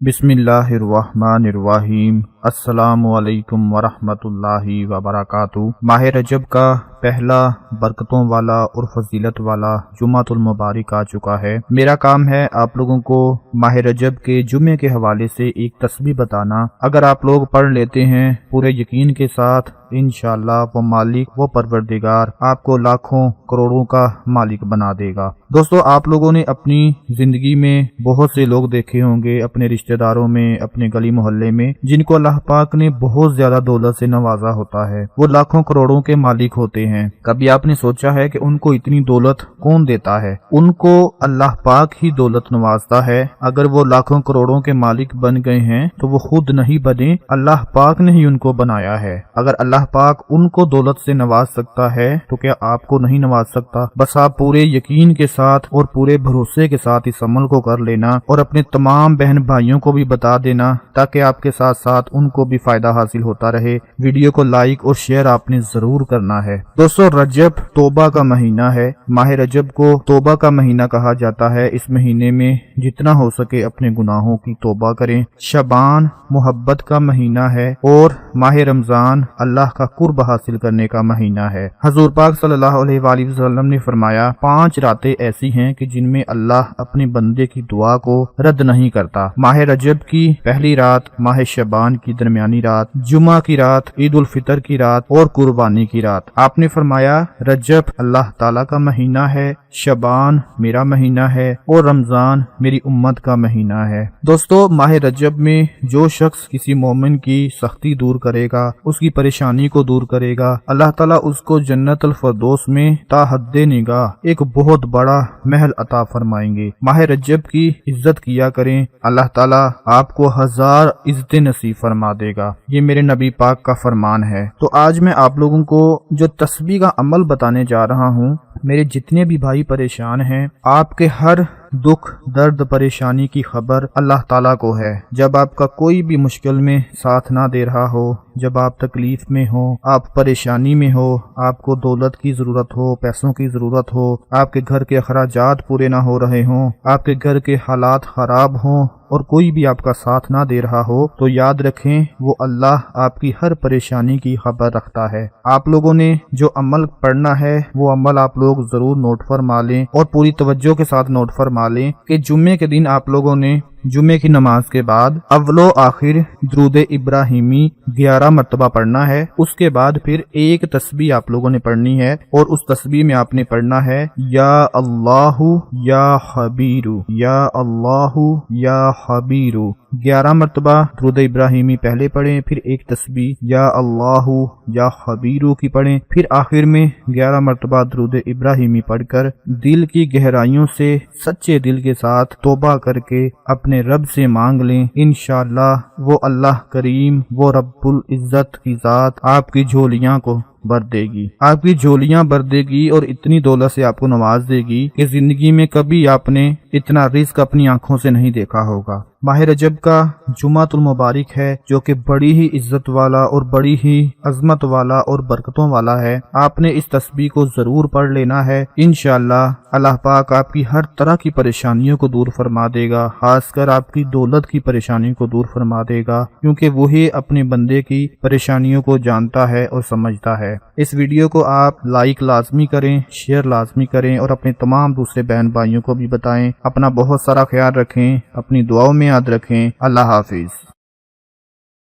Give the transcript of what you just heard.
बिस्मिल्लाहिर्रहमानिर्रहीम। अस्सलामु अलैकुम वरहमतुल्लाहि वबरकातुहू। माह रजब का पहला बरकतों वाला और फजीलत वाला जुमातुल मुबारक आ चुका है। मेरा काम है आप लोगों को माह रजब के जुमे के हवाले से एक तस्बीह बताना। अगर आप लोग पढ़ लेते हैं पूरे यकीन के साथ, इंशाअल्लाह वो मालिक वो परवरदिगार आपको लाखों करोड़ों का मालिक बना देगा। दोस्तों, आप लोगों ने अपनी जिंदगी में बहुत से लोग देखे होंगे, अपने रिश्तेदारों में, अपने गली मोहल्ले में, जिनको अल्लाह पाक ने बहुत ज्यादा दौलत से नवाजा होता है। वो लाखों करोड़ों के मालिक होते हैं। कभी आपने सोचा है कि उनको इतनी दौलत कौन देता है? उनको अल्लाह पाक ही दौलत नवाजता है। अगर वो लाखों करोड़ों के मालिक बन गए हैं तो वो खुद नहीं बने, अल्लाह पाक ने ही उनको बनाया है। अगर अल्लाह पाक उनको दौलत से नवाज सकता है तो क्या आपको नहीं नवाज सकता? बस आप पूरे यकीन के साथ और पूरे भरोसे के साथ इस अमल को कर लेना और अपने तमाम बहन भाइयों को भी बता देना, ताकि आपके साथ साथ उनको भी फायदा हासिल होता रहे। वीडियो को लाइक और शेयर आपने जरूर करना है। दोस्तों, रजब तौबा का महीना है। माह रजब को तौबा का महीना कहा जाता है। इस महीने में जितना हो सके अपने गुनाहों की तौबा करें। शबान मोहब्बत का महीना है और माह रमजान अल्लाह का कुर्ब हासिल करने का महीना है। हुजूर पाक सल्लल्लाहु अलैहि वसल्लम ने फरमाया, 5 रातें ऐसी हैं कि जिनमें अल्लाह अपने बंदे की दुआ को रद्द नहीं करता। माह रजब की पहली रात, माह शबान की दरमियानी रात, जुमा की रात, ईद उल फितर की रात और कुर्बानी की रात। आपने फरमाया रजब अल्लाह ताला का महीना है, शबान मेरा महीना है और रमजान मेरी उम्मत का महीना है। दोस्तों, माह रजब में जो शख्स किसी मोमिन की सख्ती दूर करेगा, उसकी परेशानी को दूर करेगा, अल्लाह ताला उसको जन्नतुल फरदौस में ताहद्दे निगाह एक बहुत बड़ा महल अता फरमाएंगे। माह रजब की इज्जत किया करें, अल्लाह ताला आपको 1000 इज्जतें नसीब फरमा देगा। ये मेरे नबी पाक का फरमान है। तो आज मैं आप लोगों को जो तस्बीह का अमल बताने जा रहा हूँ, मेरे जितने भी भाई परेशान हैं, आपके हर दुख दर्द परेशानी की खबर अल्लाह ताला को है। जब आपका कोई भी मुश्किल में साथ ना दे रहा हो, जब आप तकलीफ में हो, आप परेशानी में हो, आपको दौलत की जरूरत हो, पैसों की जरूरत हो, आपके घर के अखराजात पूरे ना हो रहे हों, आपके घर के हालात खराब हों और कोई भी आपका साथ ना दे रहा हो, तो याद रखें वो अल्लाह आपकी हर परेशानी की खबर रखता है। आप लोगों ने जो अमल पढ़ना है वो अमल आप लोग जरूर नोट फरमा लें और पूरी तवज्जो के साथ नोट फरमा लें कि जुम्मे के दिन आप लोगों ने जुम्मे की नमाज के बाद अव्वलो आखिर दुरूद इब्राहिमी 11 मरतबा पढ़ना है। उसके बाद फिर एक तस्बीह आप लोगों ने पढ़नी है और उस तस्बीह में आपने पढ़ना है या अल्लाहु या हबीरू, या अल्लाहु या हबीरू। 11 मरतबा दुरूद इब्राहिमी पहले पढ़ें, फिर एक तस्बीह या अल्लाहु या हबीरू की पढ़ें, फिर आखिर में 11 मरतबा दुरूद इब्राहिमी पढ़कर दिल की गहराइयों से सच्चे दिल के साथ तौबा करके अपने रब से मांग लें। इंशाअल्लाह वो अल्लाह करीम, वो रब्बुल इज्जत की जात आपकी झोलियां को भर देगी, आपकी झोलियां भर देगी और इतनी दौलत से आपको नवाज देगी कि जिंदगी में कभी आपने इतना रिस्क अपनी आंखों से नहीं देखा होगा। माह रजब का जुमातुल मुबारक है, जो कि बड़ी ही इज्जत वाला और बड़ी ही अजमत वाला और बरकतों वाला है। आपने इस तस्बीह को जरूर पढ़ लेना है। इंशाअल्लाह अल्लाह पाक आपकी हर तरह की परेशानियों को दूर फरमा देगा, खासकर आपकी दौलत की परेशानी को दूर फरमा देगा, क्योंकि वही अपने बंदे की परेशानियों को जानता है और समझता है। इस वीडियो को आप लाइक लाजमी करें, शेयर लाजमी करें और अपने तमाम दूसरे बहन भाइयों को भी बताएं। अपना बहुत सारा ख्याल रखें, अपनी दुआओं में याद रखें। अल्लाह हाफिज।